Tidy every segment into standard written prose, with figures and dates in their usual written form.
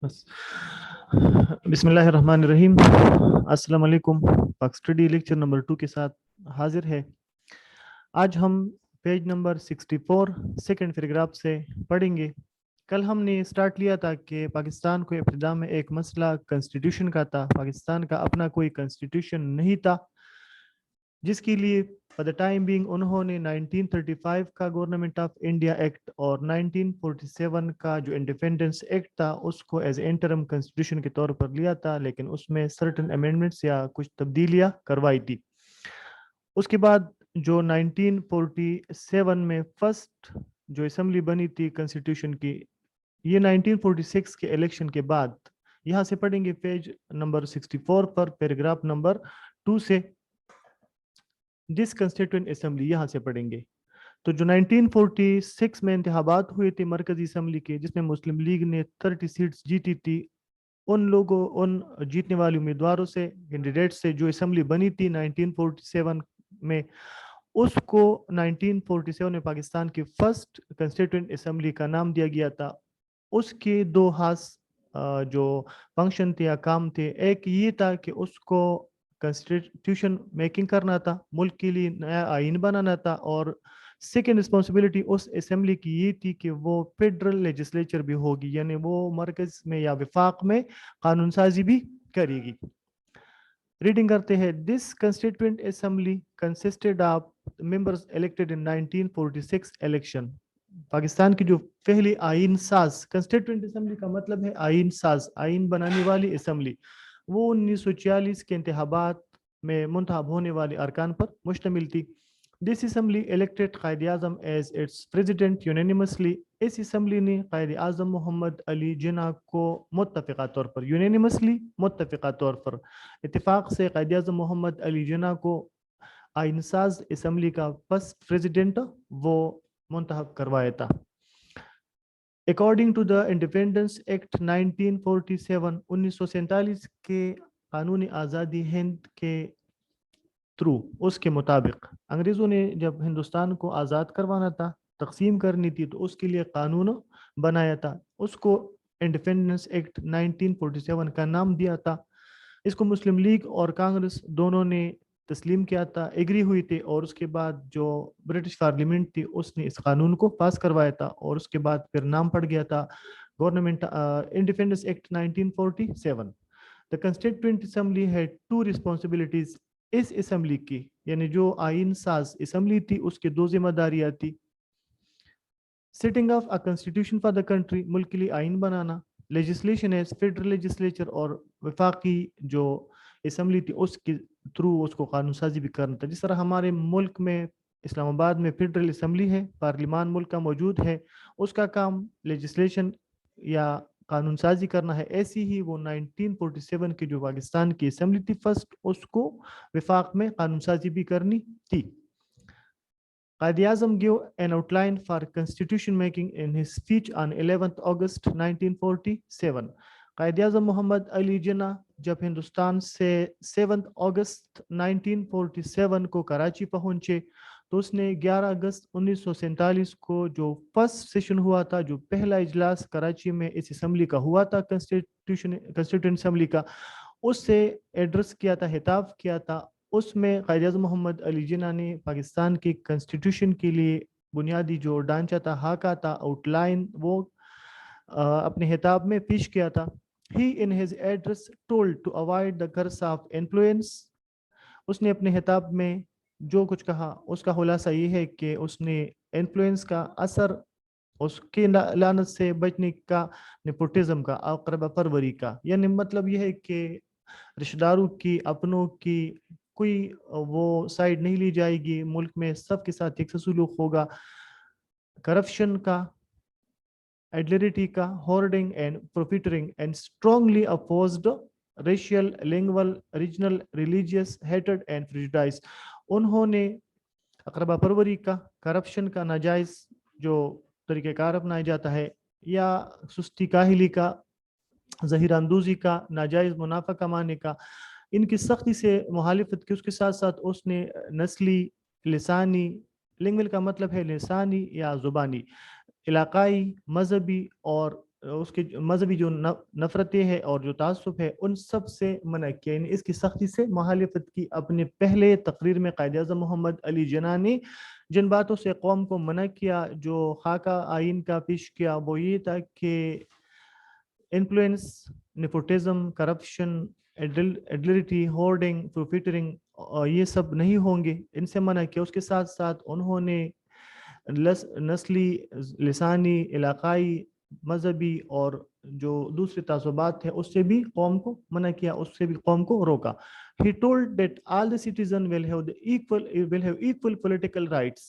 बस बिस्मिल्लाहिर्रहमानिर्रहीम। अस्सलाम वालेकुम। पाक स्टडी लेक्चर नंबर 2 के साथ हाजिर है। आज हम पेज नंबर 64 सेकंड पैराग्राफ से पढ़ेंगे। कल हमने स्टार्ट लिया था कि पाकिस्तान को इब्तिदा में एक मसला कॉन्स्टिट्यूशन का था। पाकिस्तान का अपना कोई कॉन्स्टिट्यूशन नहीं था, जिसके लिए फॉर द टाइम बीइंग उन्होंने 1935 का गवर्नमेंट ऑफ इंडिया एक्ट और 1947 का जो इंडिपेंडेंस एक्ट था उसको एज इंटरम कॉन्स्टिट्यूशन के तौर पर लिया था, लेकिन उसमें सर्टेन अमेंडमेंट्स या कुछ तब्दीलियां करवाई थी। उसके बाद जो 1947 में फर्स्ट जो असेंबली बनी थी कॉन्स्टिट्यूशन की, ये 1946 के इलेक्शन के बाद। यहाँ से पढ़ेंगे पेज नंबर 64 पर पैराग्राफ नंबर 2 से। दिस कंस्टिट्यूएंट असेंबली यहाँ से पढ़ेंगे। तो जो 1946 में इंतखाबात हुए थे मरकजी असेंबली के, जिसमें मुस्लिम लीग ने 30 सीट्स जीती थी, उन जीतने वाले उम्मीदवारों से, कैंडिडेट से जो असेंबली बनी थी 1947 में, उसको 1947 में पाकिस्तान की फर्स्ट कंस्टिट्यूएंट असेंबली का नाम दिया गया था। उसके दो खास जो फंक्शन थे या काम थे, एक ये था कि उसको कॉन्स्टिट्यूशन मेकिंग करना था, मुल्क के लिए नया आइन बनाना था, और सेकेंड रिस्पॉन्सिबिलिटी उस असेंबली की ये थी कि वो फेडरल लेजिस्लेचर भी होगी, यानी वो मरकज में या विफाक में कानून साजी भी करेगी। रीडिंग करते हैं। This constituent assembly consisted of members elected in 1946 election. Pakistan की जो पहली आइन साज, कंस्टिट्यूएंट असेंबली का मतलब है आइन साज, आइन बनाने वाली असेंबली, वो 1946 के इंतखाबात में मुंतखब होने वाले अरकान पर मुश्तमिल थी। This assembly elected Quaid Azam as its president unanimously. इस असम्बली ने कायद आज़म मोहम्मद अली जिन्ना को मुत्तफ़िक़ा तौर पर, यूनानिमसली मुत्तफ़िक़ा तौर पर, इत्तेफाक से कायद आज़म मोहम्मद अली जिन्ना को आइनसाज असम्बली का फर्स्ट प्रेजिडेंट वो मुंतखब करवाया था। According to the independence act 1947, 1947 के कानूनी आज़ादी हिंद के थ्रू, उसके मुताबिक अंग्रेज़ों ने जब हिंदुस्तान को आज़ाद करवाना था, तकसीम करनी थी, तो उसके लिए कानून बनाया था। उसको इंडिपेंडेंस एक्ट 1947 का नाम दिया था। इसको मुस्लिम लीग और कांग्रेस दोनों ने तस्लीम किया था, एग्री हुई थी, और उसके बाद जो ब्रिटिश पार्लियामेंट थी उसने इस कानून को पास करवाया था, और उसके बाद फिर नाम पड़ गया था government independence act 1947। The constituent assembly had two responsibilities. इस असेंबली की, यानी जो आइन साज असेंबली थी, उसकी दो जिम्मेदारियां थी। Setting of a constitution for the country, मुल्क के लिए आइन बनाना। लेजिस्लेशन है फेडरल लेजिस्लेचर, और वफाकी जो असेंबली थी उसके थ्रू उसको कानून साजी भी करना था। जिस तरह हमारे मुल्क में इस्लामाबाद में फेडरल असेंबली है, पार्लिमान मुल्क का मौजूद है, उसका काम लेजिस्लेशन या कानून साजी करना है, ऐसी ही वो 1947 की जो पाकिस्तान की असेंबली थी फर्स्ट, उसको विफाक में कानून साजी भी करनी थी। Qaid-e-Azam gave an outline for constitution making in his speech on 11th August 1947. Qaid-e-Azam Mohammad Ali जिन्ना जब हिंदुस्तान से 7 अगस्त 1947 को कराची पहुंचे, तो उसने 11 अगस्त 1947 को जो फर्स्ट सेशन हुआ था, जो पहला इजलास कराची में इस असेंबली का हुआ था, कॉन्स्टिट्यूंट असेंबली का, उससे एड्रेस किया था, खिताब किया था। उसमें कायद-ए-आज़म मोहम्मद अली जिन्ना ने पाकिस्तान की कॉन्स्टिट्यूशन के लिए बुनियादी जो ढांचा था, हाका था, आउटलाइन, वो अपने खिताब में पेश किया था। He in his address told to avoid the curse of influence. उसने अपने खिताब में जो कुछ कहा उसका खुलासा ये है कि उसने इन्फ्लुएंस का असर, उसकी लानत से बचने का, नेपोटिज्म का, अकरबा परवरी का, यानी मतलब यह है कि रिश्तेदारों की, अपनों की कोई वो साइड नहीं ली जाएगी, मुल्क में सबके साथ एक सलूक होगा। करप्शन का, एडलरिटी का, hoarding and profiteering, and strongly opposed racial, lingual, regional, religious हेटेड एंड प्रेजुडिस। उन्होंने अकरबा परवरी का, करप्शन का, नाजायज जो तरीक़ेकार अपनाया जाता है, या सुस्ती काहिली का, जहीरानंदूजी का, नाजायज मुनाफा कमाने का, इनकी सख्ती से मुखालिफत की। उसके साथ साथ उसने नस्ली, लिसानी, लिंगुअल का मतलब है लिसानी या ज़ुबानी, इलाकाई, मजहबी और اس کے مذہبی جو نفرتیں ہیں اور جو تعصب ہے ان سب سے منع کیا، یعنی اس کی سختی سے مخالفت کی۔ اپنے پہلے تقریر میں قائد اعظم محمد علی جناح نے جن باتوں سے قوم کو منع کیا، جو خاکہ آئین کا پیش کیا، وہ یہ تھا کہ انفلوئنس، نیپوٹزم، کرپشن، ایڈلریٹی، ہورڈنگ، پروفیٹرنگ، یہ سب نہیں ہوں گے، ان سے منع کیا۔ اس کے ساتھ ساتھ انہوں نے نسلی، لسانی، علاقائی، مذہبی اور جو دوسرے تعصبات ہیں اس سے بھی قوم کو منع کیا، اس سے بھی قوم کو روکا۔ He told that all the citizens will have equal political rights۔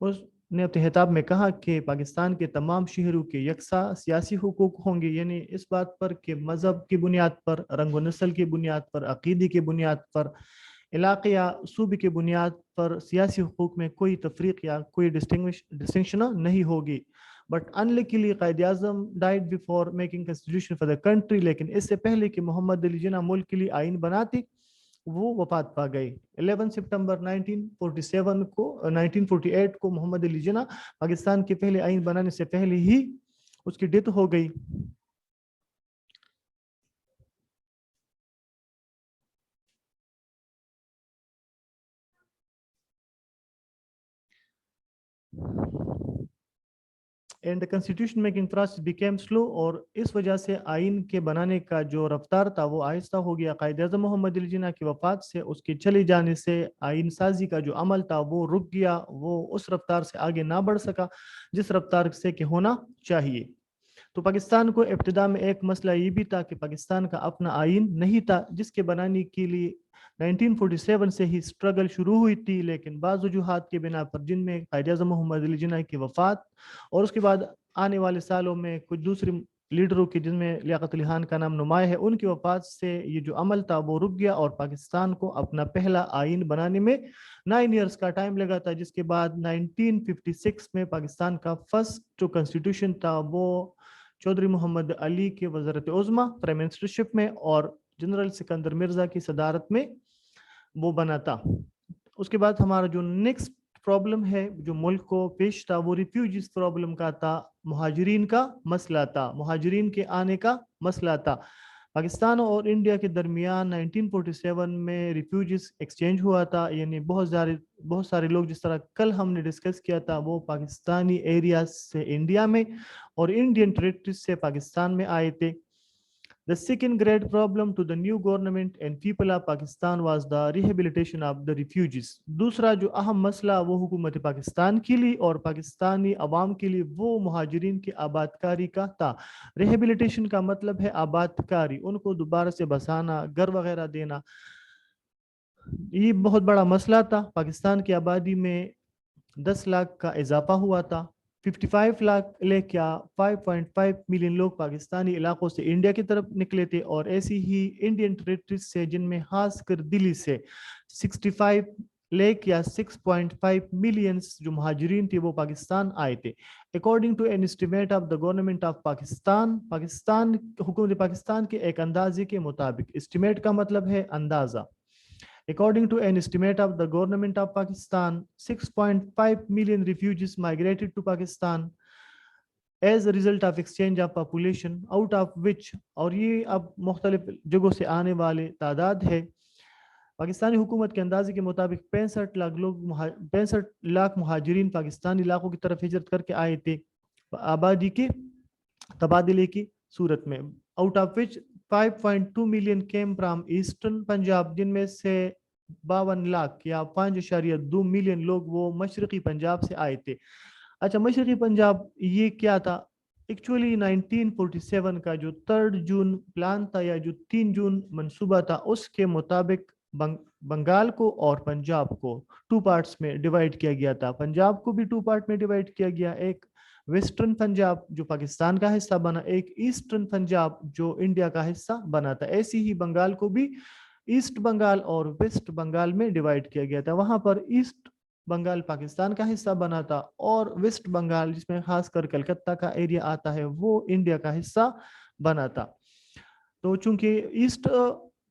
اس نے اپنے خطاب میں کہا کہ پاکستان کے تمام شہریوں کے یکساں سیاسی حقوق ہوں گے، یعنی اس بات پر کہ مذہب کی بنیاد پر، رنگ و نسل کی بنیاد پر، عقیدے کی بنیاد پر، علاقے یا صوبے کی بنیاد پر سیاسی حقوق میں کوئی تفریق یا کوئی ڈسٹنکشن نہیں ہوگی۔ But unlikely Quaid Azam died before making constitution for the country, لیکن اس سے پہلے کہ محمد علی جناح ملک کے لیے آئین بناتے وہ وفات پا گئے۔ 11 سپٹمبر 1948 کو محمد علی جناح پاکستان کے پہلے آئین بنانے سے پہلے ہی اس کی ڈیتھ ہو گئی۔ And constitution making process became slow, اور اس وجہ سے آئین کے بنانے کا جو رفتار تھا وہ آہستہ ہو گیا۔ قائد اعظم محمد علی جناح کی وفات سے، اس کے چلے جانے سے آئین سازی کا جو عمل تھا وہ رک گیا، وہ اس رفتار سے آگے نہ بڑھ سکا جس رفتار سے کہ ہونا چاہیے۔ تو پاکستان کو ابتدا میں ایک مسئلہ یہ بھی تھا کہ پاکستان کا اپنا آئین نہیں تھا، جس کے بنانے کے لیے 1947 سے ہی سٹرگل شروع ہوئی تھی، لیکن بعض وجوہات کے بنا پر، جن میں قائد اعظم محمد علی جناح کی وفات اور اس کے بعد آنے والے سالوں میں کچھ دوسرے لیڈروں کی، جن میں لیاقت علی خان کا نام نمایاں ہے، ان کی وفات سے یہ جو عمل تھا وہ رک گیا، اور پاکستان کو اپنا پہلا آئین بنانے میں 9 ایئرس کا ٹائم لگا تھا، جس کے بعد 1956 میں پاکستان کا فرسٹ جو کنسٹیٹیوشن تھا وہ چودھری محمد علی کے وزارت عظمیٰ پرائم منسٹرشپ میں اور جنرل سکندر مرزا کی صدارت میں وہ بنا تھا۔ اس کے بعد ہمارا جو نیکسٹ پرابلم ہے جو ملک کو پیش تھا وہ ریفیوجیز پرابلم کا تھا، مہاجرین کا مسئلہ تھا، مہاجرین کے آنے کا مسئلہ تھا۔ پاکستان اور انڈیا کے درمیان 1947 میں ریفیوجیز ایکسچینج ہوا تھا، یعنی بہت سارے لوگ، جس طرح کل ہم نے ڈسکس کیا تھا، وہ پاکستانی ایریاز سے انڈیا میں اور انڈین ٹیریٹریز سے پاکستان میں آئے تھے۔ The second great problem to the new government and people of Pakistan was the rehabilitation of the refugees۔ دوسرا جو اہم مسئلہ وہ حکومت پاکستان کے لیے اور پاکستانی عوام کے لیے وہ مہاجرین کی آباد کاری کا تھا۔ ریہیبلیٹیشن کا مطلب ہے آباد کاری، ان کو دوبارہ سے بسانا، گھر وغیرہ دینا۔ یہ بہت بڑا مسئلہ تھا۔ پاکستان کی آبادی میں 10 لاکھ کا اضافہ ہوا تھا، 55 لاکھ لے کیا 5.5 ملین لوگ پاکستانی علاقوں سے انڈیا کی طرف نکلے تھے، اور ایسی ہی انڈین ٹیریٹریز سے، جن میں خاص کر دلی سے 65 لاکھ یا 6.5 ملین جو مہاجرین تھے وہ پاکستان آئے تھے۔ According to an estimate of the government of Pakistan, حکومت پاکستان کے ایک اندازے کے مطابق، اسٹیمیٹ کا مطلب ہے اندازہ، According to an estimate of the government of Pakistan, 6.5 million refugees migrated to Pakistan as a result of exchange of population, out of which، اور یہ اب مختلف جگہوں سے آنے والے تعداد ہے، پاکستانی حکومت کے اندازے کے مطابق 65 لاکھ مہاجرین پاکستانی علاقوں کی طرف ہجرت کر کے آئے تھے آبادی کے تبادلے کی صورت میں۔ out of which 5.2 million came from eastern Punjab, جن میں سے 52 لاکھ یا 5.2 ملین لوگ وہ مشرقی پنجاب سے آئے تھے۔ اچھا، مشرقی پنجاب یہ کیا تھا؟ ایکچولی 1947 کا جو 3 جون پلان تھا یا جو 3 جون منصوبہ تھا، اس کے مطابق بنگال کو اور پنجاب کو 2 پارٹس میں ڈیوائیڈ کیا گیا تھا۔ پنجاب کو بھی 2 پارٹ میں ڈیوائیڈ کیا گیا، ایک ویسٹرن پنجاب جو پاکستان کا حصہ بنا، ایک ایسٹرن پنجاب جو انڈیا کا حصہ بنا تھا۔ ایسی ہی بنگال کو بھی ایسٹ بنگال اور ویسٹ بنگال میں ڈیوائیڈ کیا گیا تھا۔ وہاں پر ایسٹ بنگال پاکستان کا حصہ بنا تھا، اور ویسٹ بنگال جس میں خاص کر کلکتہ کا ایریا آتا ہے وہ انڈیا کا حصہ بنا تھا۔ تو چونکہ ایسٹ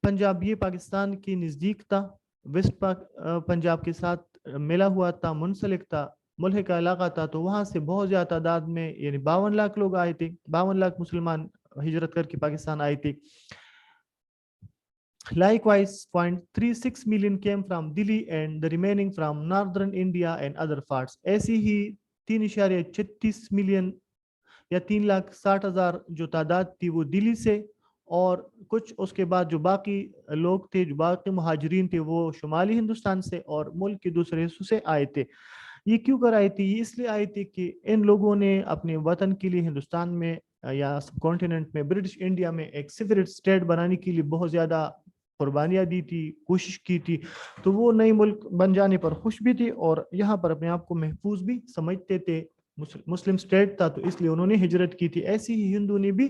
پنجاب یہ پاکستان کی نزدیک تھا، ویسٹ پنجاب کے ساتھ ملا ہوا تھا، منسلک تھا، ملحق کا علاقہ تھا، تو وہاں سے بہت زیادہ تعداد میں یعنی 52 لاکھ لوگ آئے تھے، 52 لاکھ مسلمان ہجرت کر کے پاکستان آئے تھے. Likewise, 0.36 million came from Delhi and the remaining from northern India and other parts. ایسی ہی 3.36 ملین یا 3,60,000 جو تعداد تھی وہ دلی سے، اور کچھ اس کے بعد جو باقی لوگ تھے، جو باقی مہاجرین تھے، وہ شمالی ہندوستان سے اور ملک کے دوسرے حصوں سے آئے تھے. یہ کیوں کر آئی تھی؟ یہ اس لیے آئی تھی کہ ان لوگوں نے اپنے وطن کے لیے ہندوستان میں یا سب کانٹیننٹ میں برٹش انڈیا میں ایک سیپریٹ اسٹیٹ بنانے کے لیے بہت زیادہ قربانیاں دی تھی، کوشش کی تھی. تو وہ نئی ملک بن جانے پر خوش بھی تھی اور یہاں پر اپنے آپ کو محفوظ بھی سمجھتے تھے. مسلم اسٹیٹ تھا تو اس لیے انہوں نے ہجرت کی تھی. ایسی ہی ہندو نے بھی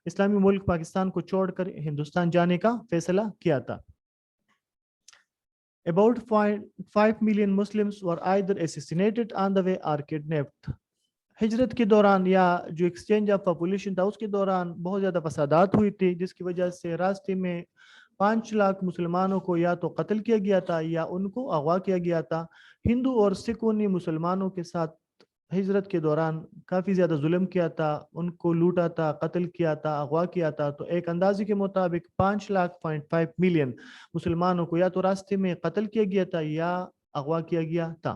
اسلامی ملک پاکستان کو چھوڑ کر ہندوستان جانے کا فیصلہ کیا تھا. About 5 million Muslims were either assassinated on the way or kidnapped. ہجرت کے دوران یا جو ایکسچینج آف پاپولیشن تھا اس کے دوران بہت زیادہ فسادات ہوئی تھی، جس کی وجہ سے راستے میں 5 لاکھ مسلمانوں کو یا تو قتل کیا گیا تھا یا ان کو اغوا کیا گیا تھا. ہندو اور سکھوں نے مسلمانوں کے ساتھ ہجرت کے دوران کافی زیادہ ظلم کیا تھا، ان کو لوٹا تھا، قتل کیا تھا، اغوا کیا تھا. تو ایک اندازے کے مطابق 5.5 ملین مسلمانوں کو یا تو راستے میں قتل کیا گیا تھا یا اغوا کیا گیا تھا.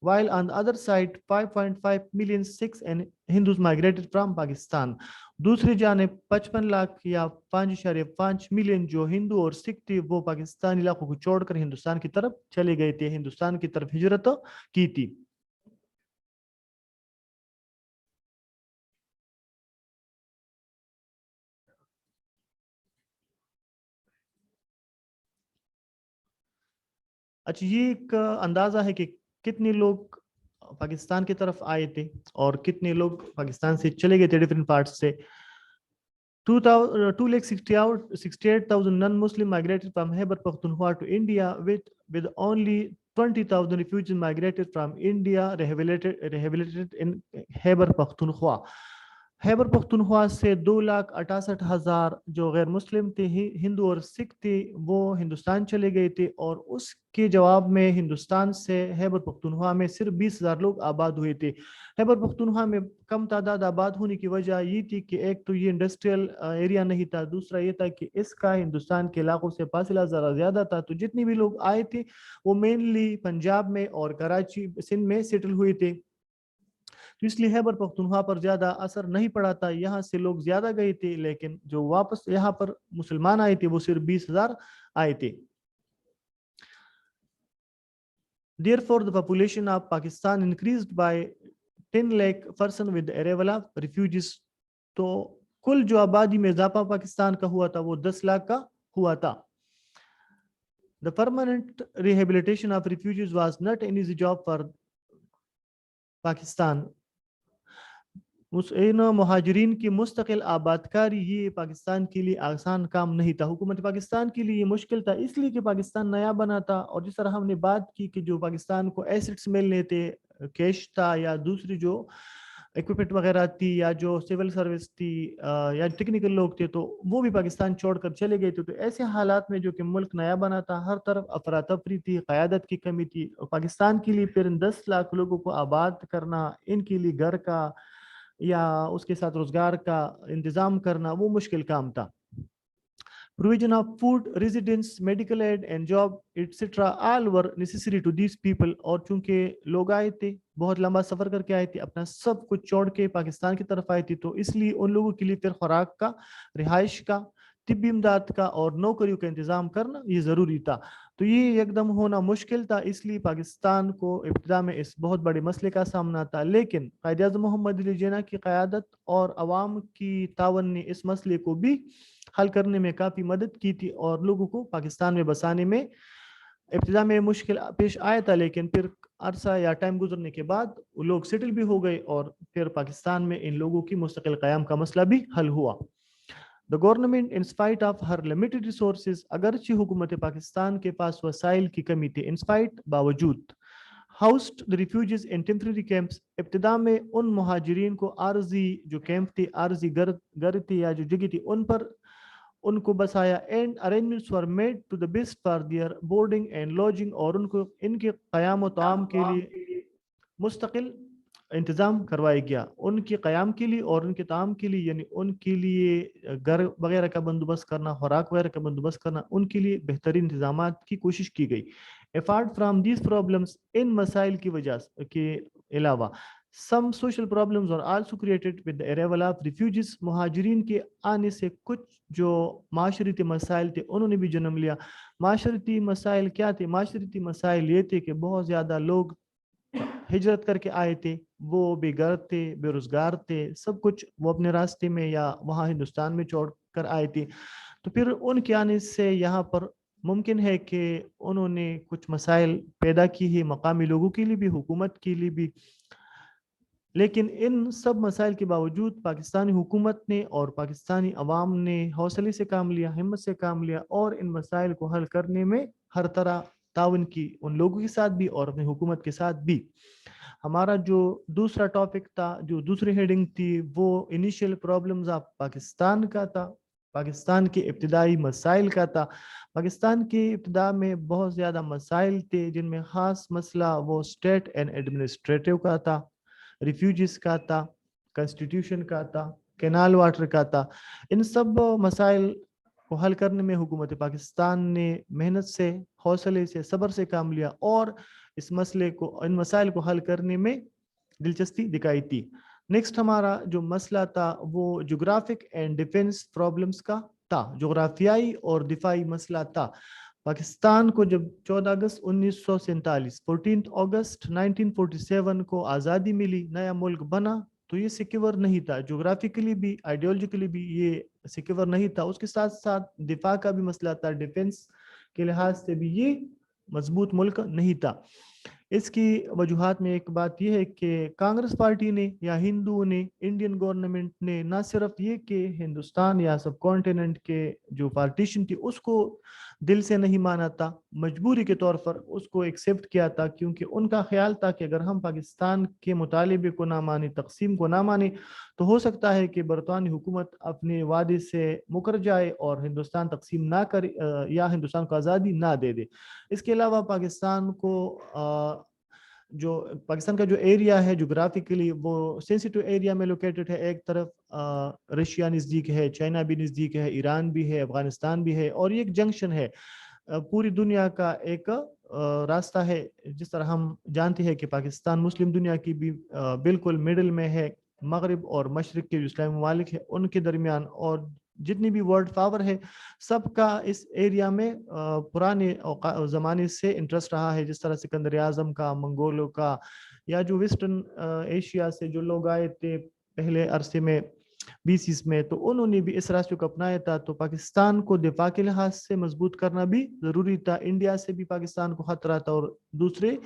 While on the other side 5.5 million Sikhs and Hindus migrated from Pakistan. دوسری جانب 55 لاکھ یا 5.5 ملین جو ہندو اور سکھ تھے وہ پاکستانی علاقوں کو چھوڑ کر ہندوستان کی طرف چلے گئے تھے، ہندوستان کی طرف ہجرت کی تھی. اچھا، یہ ایک اندازہ ہے کہ کتنے لوگ پاکستان کی طرف آئے تھے اور کتنے لوگ پاکستان سے چلے گئے تھے ڈفرینٹ پارٹس سے. 2,68,000 non-Muslim migrated from Khyber Pakhtunkhwa to India, with only 20,000 refugees migrated from India rehabilitated in Khyber Pakhtunkhwa. Khyber Pakhtunkhwa سے 2,68,000 جو غیر مسلم تھے، ہندو اور سکھ تھے، وہ ہندوستان چلے گئے تھے، اور اس کے جواب میں ہندوستان سے خیبر پختونخوا میں صرف 20,000 لوگ آباد ہوئے تھے. خیبر پختونخوا میں کم تعداد آباد ہونے کی وجہ یہ تھی کہ ایک تو یہ انڈسٹریل ایریا نہیں تھا، دوسرا یہ تھا کہ اس کا ہندوستان کے علاقوں سے فاصلہ ذرا زیادہ تھا. تو جتنے بھی لوگ آئے تھے وہ مینلی پنجاب میں اور کراچی سندھ میں سیٹل ہوئے تھے، تو اس لیے خیبر پختونخوا پر زیادہ اثر نہیں پڑا تھا. یہاں سے لوگ زیادہ گئے تھے لیکن جو واپس یہاں پر مسلمان آئے تھے وہ صرف 20,000 آئے تھے. Therefore, the population of Pakistan increased by 10 lakh person with the arrival of refugees. تو کل جو آبادی میں اضافہ پاکستان کا ہوا تھا وہ 10 لاکھ کا ہوا تھا. The permanent rehabilitation of refugees was not an easy job for Pakistan. ان مہاجرین کی مستقل آباد کاری یہ پاکستان کے لیے آسان کام نہیں تھا. حکومت پاکستان کے لیے یہ مشکل تھا اس لیے کہ پاکستان نیا بنا تھا، اور جس طرح ہم نے بات کی کہ جو پاکستان کو ایسٹس ملنے تھے، کیش تھا یا دوسری جو اکوپمنٹ وغیرہ تھی یا جو سول سروس تھی یا ٹیکنیکل لوگ تھے، تو وہ بھی پاکستان چھوڑ کر چلے گئے تھے. تو ایسے حالات میں جو کہ ملک نیا بنا تھا، ہر طرف افراتفری تھی، قیادت کی کمی تھی. پاکستان کے لیے پھر 10 لاکھ لوگوں کو آباد کرنا، ان کے لیے گھر کا یا اس کے ساتھ روزگار کا انتظام کرنا وہ مشکل کام تھا. Provision of food, residence, medical aid and job etc. all were necessary to these people. اور چونکہ لوگ آئے تھے، بہت لمبا سفر کر کے آئے تھے، اپنا سب کچھ چھوڑ کے پاکستان کی طرف آئے تھے، تو اس لیے ان لوگوں کے لیے پھر خوراک کا، رہائش کا، طبی امداد کا اور نوکریوں کا انتظام کرنا یہ ضروری تھا. تو یہ ایک دم ہونا مشکل تھا، اس لیے پاکستان کو ابتدا میں اس بہت بڑے مسئلے کا سامنا تھا. لیکن قائد اعظم محمد علی جناح کی قیادت اور عوام کی تعاون نے اس مسئلے کو بھی حل کرنے میں کافی مدد کی تھی، اور لوگوں کو پاکستان میں بسانے میں ابتدا میں مشکل پیش آیا تھا، لیکن پھر عرصہ یا ٹائم گزرنے کے بعد وہ لوگ سیٹل بھی ہو گئے اور پھر پاکستان میں ان لوگوں کی مستقل قیام کا مسئلہ بھی حل ہوا. The government, in spite of her limited resources, اگرچہ حکومت پاکستان کے پاس وسائل کی کمی تھی، in spite باوجود housed the refugees in temporary camps. ابتدا میں ان مہاجرین کو عارضی جو کیمپ تھی، عارضی گھر تھی یا جو جگہ تھی، ان پر ان کو بسایا. And arrangements were made to the best for their boarding and lodging. اور ان کو ان کے قیام و طعام کے لیے मुस्तकिल इंतज़ाम करवाया गया उनके क़याम के लिए और उनके ताम के लिए, यानी उनके लिए घर वगैरह का बंदोबस्त करना, खुराक वगैरह का बंदोबस्त करना, उनके लिए बेहतरीन इंतजामात की कोशिश की गई। अपार्ट फ्राम दीज प्रॉब्लम्स, इन मसाइल की वजह के अलावा सम सोशल प्रॉब्लम्स और also created with the arrival of refugees, मुहाजिरीन के आने से कुछ जो माशरती मसाइल थे उन्होंने भी जन्म लिया। माशरती मसाइल क्या थे? माशरती मसाइल ये थे कि बहुत ज़्यादा लोग हिजरत करके आए थे, वो बेघर थे, बेरोजगार थे, सब कुछ वो अपने रास्ते में या वहाँ हिंदुस्तान में छोड़ कर आए थे। तो फिर उनके आने से यहाँ पर मुमकिन है कि उन्होंने कुछ मसाइल पैदा की है, मकामी लोगों के लिए भी, हुकूमत के लिए भी। लेकिन इन सब मसाइल के बावजूद पाकिस्तानी हुकूमत ने और पाकिस्तानी अवाम ने हौसले से काम लिया, हिम्मत से काम लिया और इन मसाइल को हल करने में हर तरह ताउन की, उन लोगों के साथ भी और अपनी हुकूमत के साथ भी। हमारा जो दूसरा टॉपिक था, जो दूसरी हेडिंग थी, वो इनिशियल प्रॉब्लम्स ऑफ पाकिस्तान का था, पाकिस्तान के इब्तिदाई मसाइल का था। पाकिस्तान की इब्तिदा में बहुत ज़्यादा मसाइल थे, जिनमें ख़ास मसला वो स्टेट एंड एडमिनिस्ट्रेटिव का था, रिफ्यूजीज का था, कॉन्स्टिट्यूशन का था, कैनाल वाटर का था। इन सब मसाइल को हल करने में हुकूमत पाकिस्तान ने मेहनत से, हौसले से, सब्र से काम लिया और इस मसले को, इन मसाइल को हल करने में दिलचस्पी दिखाई थी। नेक्स्ट हमारा जो मसला था वो जोग्राफिक एंड डिफेंस प्रॉब्लम्स का था, जोग्राफियाई और दिफाई मसला था। पाकिस्तान को जब 14 अगस्त 1947, 14 अगस्त 1947 को आज़ादी मिली, नया मुल्क बना, तो ये सिक्योर नहीं था, जोग्राफिकली भी, आइडियोलॉजिकली भी ये सिक्योर नहीं था। उसके साथ साथ दिफा का भी मसला था, डिफेंस के लिहाज से भी ये मजबूत मुल्क नहीं था। इसकी वजूहात में एक बात यह है कि कांग्रेस पार्टी ने या हिंदुओं ने, इंडियन गवर्नमेंट ने ना सिर्फ ये कि हिंदुस्तान या सब कॉन्टिनेंट के जो पार्टीशन थी उसको दिल से नहीं माना था, मजबूरी के तौर पर उसको एक्सेप्ट किया था, क्योंकि उनका ख्याल था कि अगर हम पाकिस्तान के मुतालिबे को ना माने, तकसीम को ना माने, तो हो सकता है कि बरतानी हुकूमत अपने वादे से मुकर जाए और हिंदुस्तान तकसीम ना करे या हिंदुस्तान को आज़ादी ना दे दे। इसके अलावा पाकिस्तान को जो पाकिस्तान का जो एरिया है जोग्राफिकली, वो सेंसिटिव एरिया में लोकेटेड है। एक तरफ रशिया नज़दीक है, चाइना भी नज़दीक है, ईरान भी है, अफगानिस्तान भी है, और ये एक जंक्शन है, पूरी दुनिया का एक रास्ता है। जिस तरह हम जानते हैं कि पाकिस्तान मुस्लिम दुनिया की भी बिल्कुल मिडिल में है, मगरिब और मशरिक के जो इस्लामी ममालिक है उनके दरमियान, और जितनी भी वर्ल्ड पावर है सबका इस एरिया में पुराने ज़माने से इंटरेस्ट रहा है। जिस तरह सिकंदर आज़म का, मंगोलों का, या जो वेस्टर्न एशिया से जो लोग आए थे पहले अरसे में, बीसीस में, तो उन्होंने भी इस रास्ते को अपनाया था। तो पाकिस्तान को दिफा के लिहाज से मजबूत करना भी ज़रूरी था। इंडिया से भी पाकिस्तान को खतरा था और दूसरे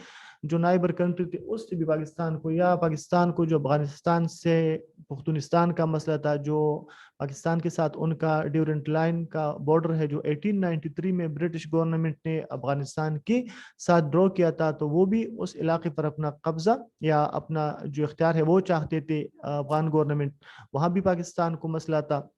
जो नाइबर कंट्री थे उससे भी पाकिस्तान को, या पाकिस्तान को जो अफगानिस्तान से पुख्तूनिस्तान का मसला था, जो पाकिस्तान के साथ उनका ड्यूरेंट लाइन का बॉर्डर है, जो 1893 में ब्रिटिश गवर्नमेंट ने अफगानिस्तान के साथ ड्रॉ किया था, तो वो भी उस इलाके पर अपना कब्जा या अपना जो इख्तियार है वो चाहते थे अफगान गवर्नमेंट। वहाँ भी पाकिस्तान को मसला था।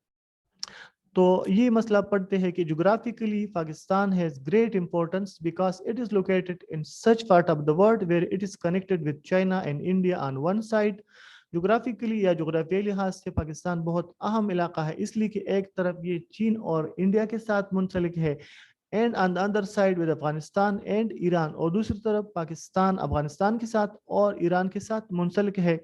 तो ये मसला पढ़ते हैं कि geographically Pakistan has great importance because it is located in such part of the world where it is connected with China and India on one side. Geographically या जोग्राफियाई लिहाज से पाकिस्तान बहुत अहम इलाका है, इसलिए कि एक तरफ ये चीन और इंडिया के साथ मुंसलिक है, and on the other side with Afghanistan and Iran, और दूसरी तरफ पाकिस्तान अफगानिस्तान के साथ और ईरान के साथ मुंसलिक है।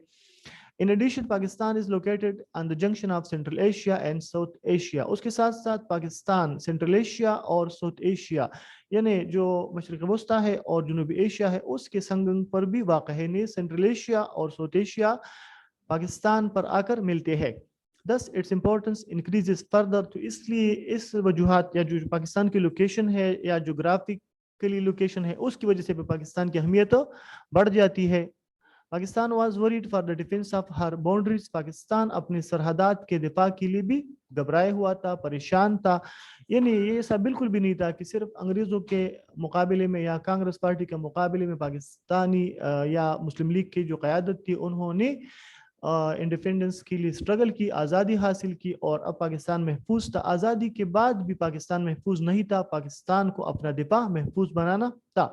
In addition, Pakistan is located on the junction of Central Asia and South Asia. उसके साथ साथ पाकिस्तान सेंट्रल एशिया और साउथ एशिया, यानी जो मशरिक वस्ता है और जनूबी एशिया है, उसके संगम पर भी वाक़ है। यानी सेंट्रल एशिया और साउथ एशिया पाकिस्तान पर आकर मिलते हैं। Thus its importance increases further। तो इसलिए इस वजूहात या जो पाकिस्तान की लोकेशन है या जोग्राफिकली लोकेशन है उसकी वजह से भी पाकिस्तान की अहमियत बढ़ जाती है। Pakistan was worried for the defence of her boundaries. Pakistan अपनी सरहदात के दिफा के लिए भी घबराया हुआ था, परेशान था। यानी ये ऐसा बिल्कुल भी नहीं था कि सिर्फ अंग्रेज़ों के मुकाबले में या कांग्रेस पार्टी के मुकाबले में पाकिस्तानी या मुस्लिम लीग की जो क़यादत थी उन्होंने इंडिपेंडेंस के लिए स्ट्रगल की, आज़ादी हासिल की और अब पाकिस्तान महफूज था। आज़ादी के बाद भी पाकिस्तान महफूज नहीं था, पाकिस्तान को अपना दिफा महफूज बनाना था।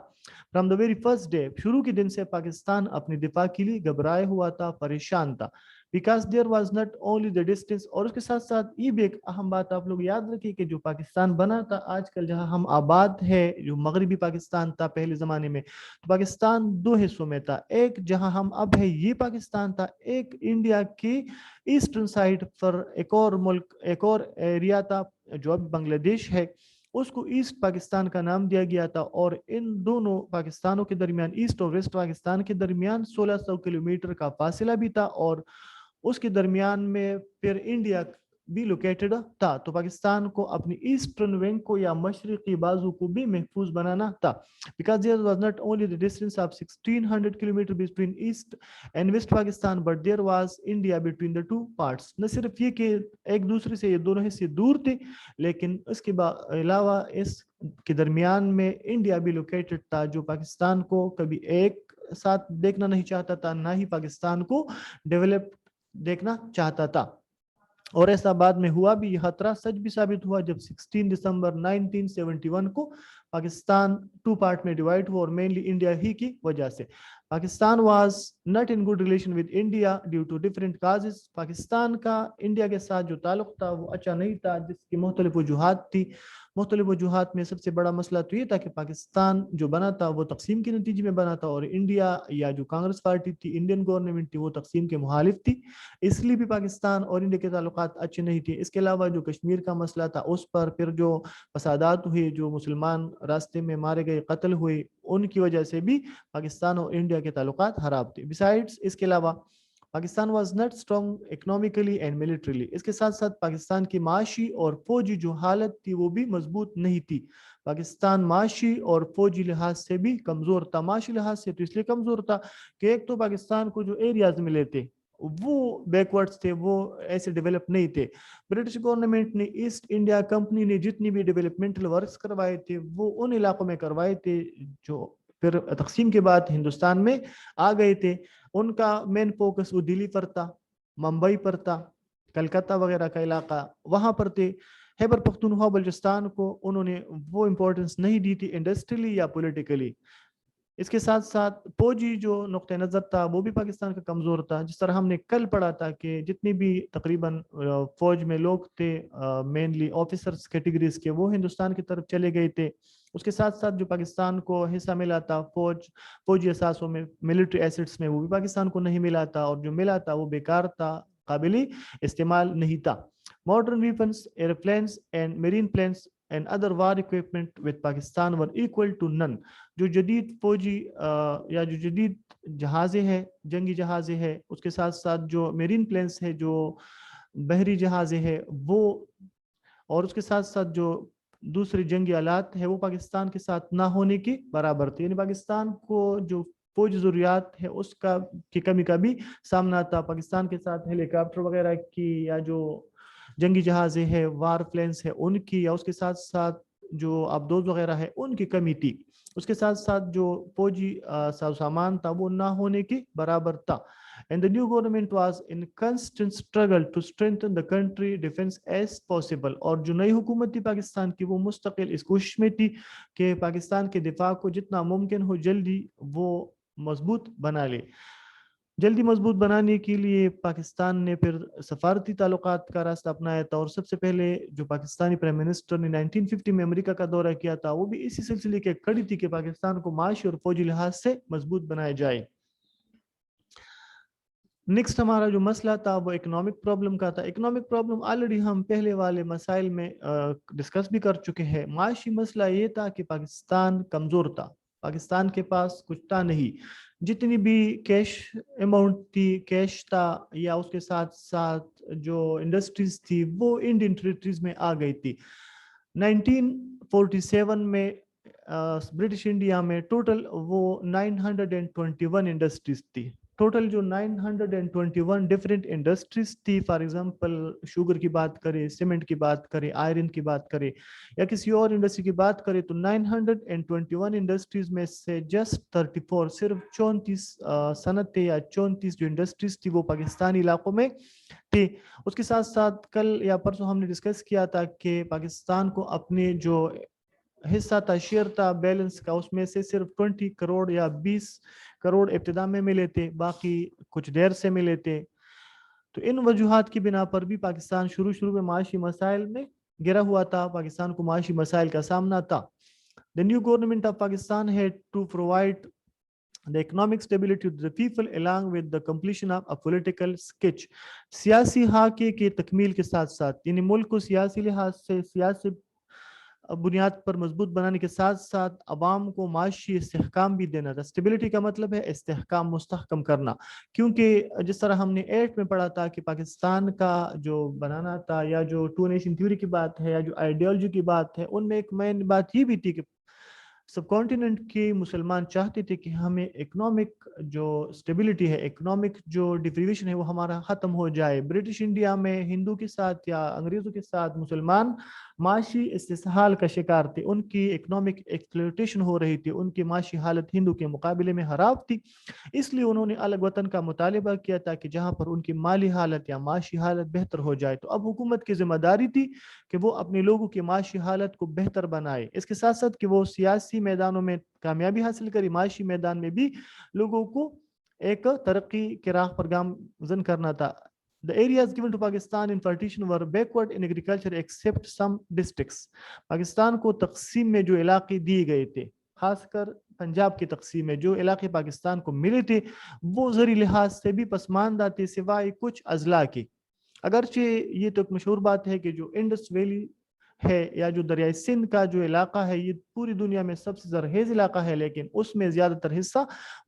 From the very first day, शुरू के दिन से पाकिस्तान अपने दिफा के लिए घबराया हुआ था, परेशान था। Because there was not only the distance, और उसके साथ साथ ये भी एक अहम बात आप लोग याद रखिए कि जो पाकिस्तान बना था, आजकल जहां हम आबाद है, जो मगरबी पाकिस्तान था पहले ज़माने में, तो पाकिस्तान दो हिस्सों में था। एक जहां हम अब है ये पाकिस्तान था, एक इंडिया की ईस्टर्न साइड पर एक और मुल्क, एक और एरिया था जो अब बांग्लादेश है, उसको ईस्ट पाकिस्तान का नाम दिया गया था। और इन दोनों पाकिस्तानों के दरमियान, ईस्ट और वेस्ट पाकिस्तान के दरमियान 1600 किलोमीटर का फासला भी था, और उसके दरमियान में फिर इंडिया भी लोकेटेड था। तो पाकिस्तान को अपनी ईस्टर्न विंग को या मशरकी बाजू को भी महफूज बनाना था। Because there was not only the distance of 1600 kilometre between east and west Pakistan, but there was India between the two parts. न सिर्फ ये कि एक दूसरे से ये दोनों हिस्से दूर थे, लेकिन इसके अलावा इस के दरमियान में इंडिया भी लोकेटेड था, जो पाकिस्तान को कभी एक साथ देखना नहीं चाहता था, ना ही पाकिस्तान को डेवलप देखना चाहता था। और ऐसा बाद में हुआ भी, यह खतरा सच भी साबित हुआ जब 16 दिसंबर 1971 को पाकिस्तान टू पार्ट में डिवाइड हुआ, और मेनली इंडिया ही की वजह से। Pakistan was not in good relation with India due to different causes. Pakistan का इंडिया के साथ जो ताल्लुक था वो अच्छा नहीं था, जिसकी मुख्तलिफ वजूहात थी। मुख्तलिफ वजूहात में सबसे बड़ा मसला तो ये था कि पाकिस्तान जो बना था वो तकसीम के नतीजे में बना था, और इंडिया या जो कांग्रेस पार्टी थी, इंडियन गवर्नमेंट थी, वो तकसीम के मुखालिफ थी। इसलिए भी पाकिस्तान और इंडिया के ताल्लुकात अच्छे नहीं थे। इसके अलावा जो कश्मीर का मसला था उस पर फिर जो फसादात हुए, जो मुसलमान रास्ते में मारे गए, कत्ल हुए, उनकी वजह से भी पाकिस्तान और इंडिया के ताल्लुकात खराब थे। बिसाइड्स, इसके अलावा Pakistan was not strong economically and militarily. इसके साथ साथ पाकिस्तान की माशी और फौजी जो हालत थी वो भी मजबूत नहीं थी। पाकिस्तान माशी और फौजी लिहाज से भी कमजोर था। माशी लिहाज से तो इसलिए कमजोर था कि एक तो पाकिस्तान को जो एरियाज मिले थे वो बैकवर्ड्स थे, वो ऐसे डेवलप नहीं थे। ब्रिटिश गवर्नमेंट ने, ईस्ट इंडिया कंपनी ने जितनी भी डेवलपमेंटल वर्क्स करवाए थे वो उन इलाकों में करवाए थे जो फिर तकसीम के बाद हिंदुस्तान में आ गए थे। उनका मेन फोकस वो दिल्ली पर था, मुंबई पर था, कलकत्ता वगैरह का इलाका वहां पर थे। खैबर पख्तूनख्वा बलूचिस्तान को उन्होंने वो इम्पोर्टेंस नहीं दी थी इंडस्ट्रियली या पॉलिटिकली। इसके साथ साथ फौजी जो नुक्ता नज़र था वो भी पाकिस्तान का कमज़ोर था। जिस तरह हमने कल पढ़ा था कि जितनी भी तकरीबन फौज में लोग थे, मेनली ऑफिसर्स कैटेगरीज के, वो हिंदुस्तान की तरफ चले गए थे। उसके साथ साथ जो पाकिस्तान को हिस्सा मिला था फौजी असासों में, मिलिट्री एसेट्स में, वो भी पाकिस्तान को नहीं मिला था, और जो मिला था वो बेकार था, काबिल इस्तेमाल नहीं था। Modern weapons, airplanes and marine planes and other war equipment with Pakistan were equal to none. जो जदीद फौजी या जो जदीद जहाज़ें हैं, जंगी जहाज़ें हैं, उसके साथ साथ जो मेरीन प्लेन्स है, जो बहरी जहाज़ें हैं वो, और उसके साथ साथ जो दूसरे जंगी आलात है वो पाकिस्तान के साथ ना होने की बराबर थे। यानी पाकिस्तान को जो फौजी ज़रूरियात है उसका की कमी का भी सामना था। पाकिस्तान के साथ हेलीकॉप्टर वगैरह की, या जो जंगी जहाज़ें हैं, वार प्लेन्स है उनकी, या उसके साथ साथ जो आबदोज वगैरह है उनकी कमी थी। उसके साथ साथ जो फौजी सामान था वो ना होने की बराबर था। And the new government was in constant struggle to strengthen the country defense as possible। और जो नई हुकूमत थी पाकिस्तान की वो मुस्तकिल इस कोशिश में थी कि पाकिस्तान के दिफा को जितना मुमकिन हो जल्दी वो मजबूत बना ले। जल्दी मजबूत बनाने के लिए पाकिस्तान ने फिर सफारती ताल्लुकात का रास्ता अपनाया था, और सबसे पहले जो पाकिस्तानी प्राइम मिनिस्टर ने 1950 में अमेरिका का दौरा किया था वो भी इसी सिलसिले के कड़ी थी कि पाकिस्तान को माशी और फौजी लिहाज से मजबूत बनाया जाए। नेक्स्ट हमारा जो मसला था वो इकोनॉमिक प्रॉब्लम का था। इकोनॉमिक प्रॉब्लम ऑलरेडी हम पहले वाले मसाइल में डिस्कस भी कर चुके हैं। माशी मसला ये था कि पाकिस्तान कमज़ोर था, पाकिस्तान के पास कुछ था नहीं। जितनी भी कैश अमाउंट थी, कैश था, या उसके साथ साथ जो इंडस्ट्रीज थी वो इंडियन टेरिटरीज में आ गई थी। 1947 में ब्रिटिश इंडिया में टोटल वो 921 इंडस्ट्रीज थी। ٹوٹل جو 921 ڈفرینٹ انڈسٹریز تھی، فار ایگزامپل شوگر کی بات کرے، سیمنٹ کی بات کرے، آئرن کی بات کرے یا کسی اور انڈسٹری کی بات کرے، تو 921 انڈسٹریز میں سے جسٹ 34 صرف 34 صنعتیں یا 34 جو انڈسٹریز تھی وہ پاکستانی علاقوں میں تھی۔ اس کے ساتھ ساتھ کل یا پرسوں ہم نے ڈسکس کیا تھا کہ پاکستان کو اپنے جو حصہ تھا، شیئر تھا بیلنس کا، اس میں سے صرف 20 کروڑ یا 20 کروڑ ابتدا میں ملے تھے، باقی کچھ دیر سے ملے تھے۔ تو ان وجوہات کی بنا پر بھی پاکستان شروع میں معاشی مسائل میں گرا ہوا تھا، پاکستان کو معاشی مسائل کا سامنا تھا۔ The new government of Pakistan had to provide the economic stability to the people along with the completion of a political sketch۔ سیاسی حاکے کی تکمیل کے ساتھ ساتھ، یعنی ملک کو سیاسی لحاظ سے سیاسی بنیاد پر مضبوط بنانے کے ساتھ ساتھ عوام کو معاشی استحکام بھی دینا تھا۔ اسٹیبلٹی کا مطلب ہے استحکام، مستحکم کرنا، کیونکہ جس طرح ہم نے 8 میں پڑھا تھا کہ پاکستان کا جو بنانا تھا یا جو 2 نیشن تھیوری کی بات ہے یا جو آئیڈیالوجی کی بات ہے، ان میں ایک مین بات یہ بھی تھی کہ سب کانٹیننٹ کے مسلمان چاہتے تھے کہ ہمیں اکنامک جو اسٹیبلٹی ہے، اکنامک جو ڈیپریویشن ہے وہ ہمارا ختم ہو جائے۔ برٹش انڈیا میں ہندو کے ساتھ یا انگریزوں کے ساتھ مسلمان معاشی استحصال کا شکار تھے، ان کی اکنامک ایکسپلوٹیشن ہو رہی تھی، ان کی معاشی حالت ہندو کے مقابلے میں خراب تھی، اس لیے انہوں نے الگ وطن کا مطالبہ کیا تھا کہ جہاں پر ان کی مالی حالت یا معاشی حالت بہتر ہو جائے۔ تو اب حکومت کی ذمہ داری تھی کہ وہ اپنے لوگوں کی معاشی حالت کو بہتر بنائے، اس کے ساتھ ساتھ کہ وہ سیاسی میدانوں میں کامیابی حاصل کرے، معاشی میدان میں بھی لوگوں کو ایک ترقی کے راہ پر گامزن کرنا تھا۔ The areas given to Pakistan in partition were backward in agriculture except some districts۔ Pakistan کو تقسیم میں جو علاقے دیے گئے تھے، خاص کر پنجاب کی تقسیم میں جو علاقے پاکستان کو ملے تھے وہ زرعی لحاظ سے بھی پسماندہ تھے سوائے کچھ اضلاع کے۔ اگرچہ یہ تو ایک مشہور بات ہے کہ جو انڈس ویلی ہے یا جو دریائے سندھ کا جو علاقہ ہے یہ پوری دنیا میں سب سے زرخیز علاقہ ہے، لیکن اس میں زیادہ تر حصہ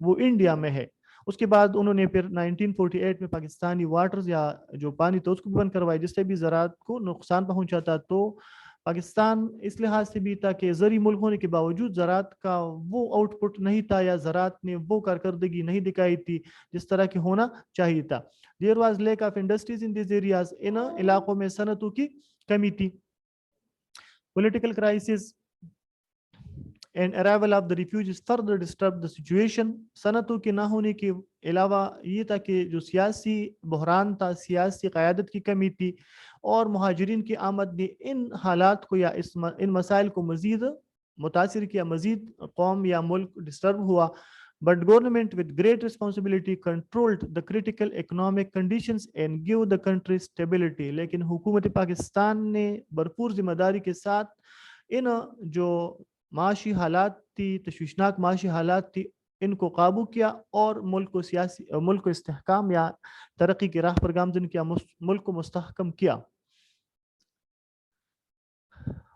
وہ انڈیا میں ہے۔ اس کے بعد انہوں نے پھر 1948 میں پاکستانی واٹرز یا جو پانی تھا اس کو بھی بند کروائی، جس سے بھی زراعت کو نقصان پہنچا تھا۔ تو پاکستان اس لحاظ سے بھی تھا کہ زرعی ملک ہونے کے باوجود زراعت کا وہ آؤٹ پٹ نہیں تھا یا زراعت نے وہ کارکردگی نہیں دکھائی تھی جس طرح کی ہونا چاہیے تھا۔ There was lack of industries in these areas۔ ان علاقوں میں صنعتوں کی کمی تھی۔ Political crisis and arrival of the refugees further disturbed the situation۔ صنعتوں کے نہ ہونے کے علاوہ یہ تھا کہ جو سیاسی بحران تھا، سیاسی قیادت کی کمی تھی اور مہاجرین کی آمد نے ان حالات کو یا ان مسائل کو مزید متاثر کیا، مزید قوم یا ملک ڈسٹرب ہوا۔ But government with great responsibility controlled the critical economic conditions and give the country stability۔ لیکن حکومت پاکستان نے بھرپور ذمہ داری کے ساتھ ان جو معاشی حالات تھی، تشویشناک معاشی حالات تھی، ان کو قابو کیا اور ملک کو استحکام یا ترقی کی راہ پر گامزن کیا، ملک کو مستحکم کیا۔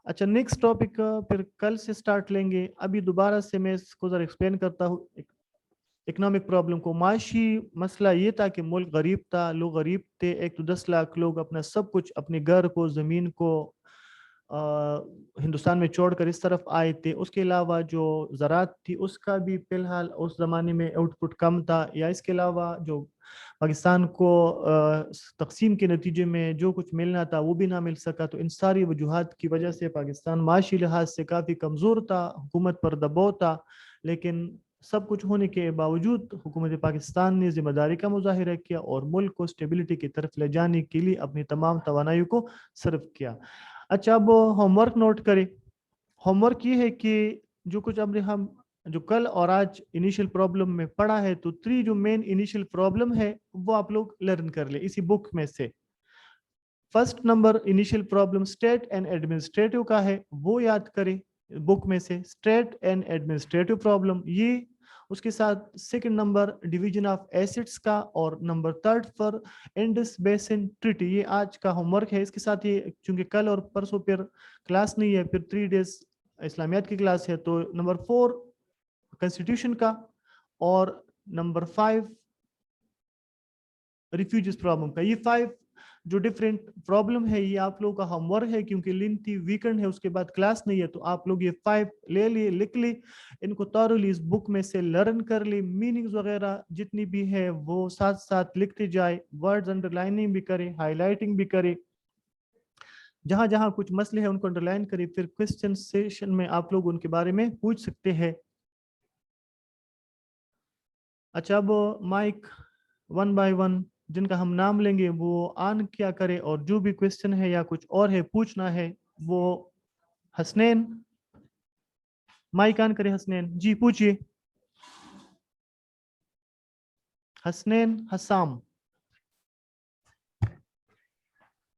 اچھا نیکسٹ ٹاپک پھر کل سے سٹارٹ لیں گے، ابھی دوبارہ سے میں اس کو ذرا ایکسپلین کرتا ہوں اکنامک پرابلم کو۔ معاشی مسئلہ یہ تھا کہ ملک غریب تھا، لوگ غریب تھے، 1 to 10 لاکھ لوگ اپنا سب کچھ، اپنے گھر کو، زمین کو ہندوستان میں چھوڑ کر اس طرف آئے تھے۔ اس کے علاوہ جو زراعت تھی اس کا بھی فی الحال اس زمانے میں آؤٹ پٹ کم تھا، یا اس کے علاوہ جو پاکستان کو تقسیم کے نتیجے میں جو کچھ ملنا تھا وہ بھی نہ مل سکا۔ تو ان ساری وجوہات کی وجہ سے پاکستان معاشی لحاظ سے کافی کمزور تھا، حکومت پر دباؤ تھا، لیکن سب کچھ ہونے کے باوجود حکومت پاکستان نے ذمہ داری کا مظاہرہ کیا اور ملک کو اسٹیبلٹی کی طرف لے جانے کے لیے اپنی تمام توانائیوں کو صرف کیا۔ اچھا اب ہوم ورک نوٹ کریں۔ ہوم ورک یہ ہے کہ جو کچھ اب ہم جو کل اور آج انیشیل پرابلم میں پڑھا ہے، تو 3 جو مین انیشیل پرابلم ہے وہ آپ لوگ لرن کر لیں اسی بک میں سے۔ First number initial problem state and administrative کا ہے، وہ یاد کریں بک میں سے، اسٹیٹ اینڈ ایڈمنسٹریٹو پرابلم یہ۔ اس کے ساتھ second number division of assets کا، اور نمبر 3 پر انڈس بیسن ٹریٹی، یہ آج کا ہوم ورک ہے۔ اس کے ساتھ یہ چونکہ کل اور پرسوں پھر کلاس نہیں ہے، پھر 3 days اسلامیات کی کلاس ہے، تو نمبر 4 کنسٹیٹیوشن کا، اور نمبر 5 ریفیوجیز پرابلم کا۔ یہ 5 जो डिफरेंट प्रॉब्लम है ये आप लोगों का होमवर्क है, क्योंकि लेंथी वीकेंड है, उसके बाद क्लास नहीं है, तो आप लोग ये 5 ले लिए, लिख ली, इनको thoroughly इस बुक में से लर्न कर ली, मीनिंग्स वगैरह जितनी भी है वो साथ साथ लिखते जाए, वर्ड्स अंडरलाइनिंग भी करें, हाईलाइटिंग भी करें, जहां जहां कुछ मसले हैं उनको अंडरलाइन करें, फिर क्वेश्चन सेशन में आप लोग उनके बारे में पूछ सकते हैं। अच्छा, अब माइक वन बाय वन जिनका हम नाम लेंगे वो ऑन क्या करे, और जो भी क्वेश्चन है या कुछ और है पूछना है वो हसनैन माइक ऑन करे। हसनैन जी पूछिए। हसनैन हसाम।